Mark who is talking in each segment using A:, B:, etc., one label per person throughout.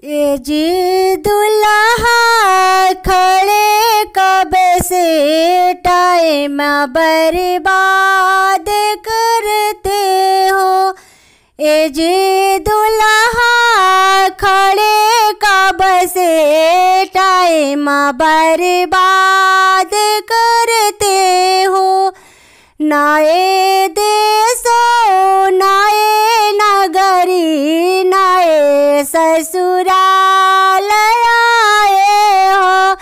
A: ये जी दुल्हा खड़े कब से टाइम बर्बाद करते हो। ये जी दुल्हा खड़े कब से टाइम बर्बाद करते हो। नए देशों नए नगरी नए ससुराल आए हो।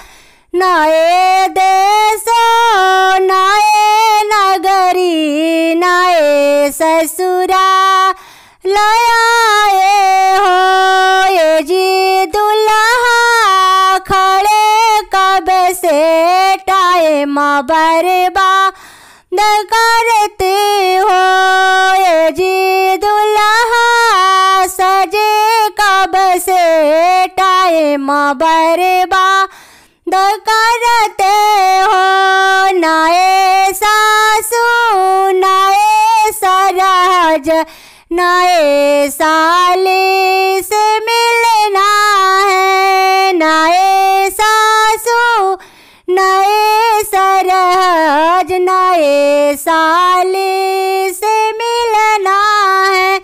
A: नए देशों नए नगरी नए ससुराल आए हो। ये जी दुल्हा खड़े कब से टाइम बर्बाद करते हो। ये जी दुल्हा सजे कब से टाइम बर्बाद करते हो। नए सासू नए सरहज नए साली से मिलना है। नए सासू नए सरहज नए साली से मिलना है।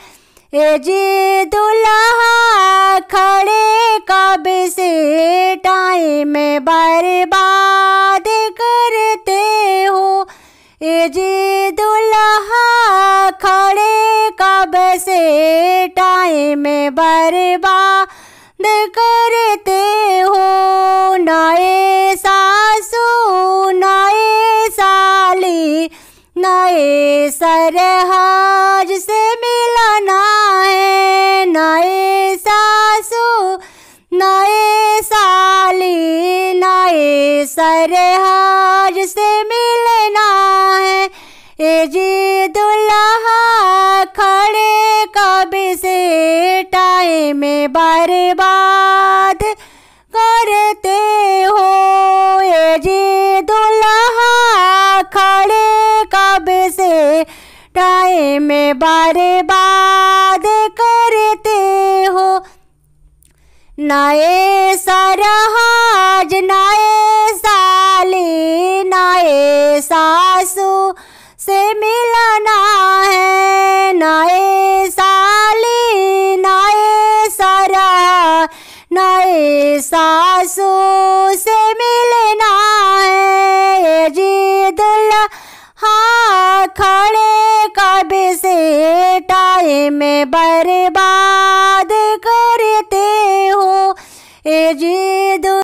A: ये जी दुल्हा खड़े कब से टाइम बर्बाद करते हो। ये जी दुल्हा खड़े कब से टाइम बर्बाद करते हो। नए सासू नए साली नए सरहज से मिलना है। नए सासू नए साली नए सरहज से मिलना है। ये जी दुल्हा खड़े कब से टाइम बर्बाद करते हो। ये जी दुल्हा खड़े कब से टाइम बर्बाद करते हो। नए सरहज नए साली नए सासू से मिलना है। नए साली नए सरहज नए सासू से मिलना है। ये जी दुल्हा खड़े कब से टाइम बर्बाद करते हो। ये जी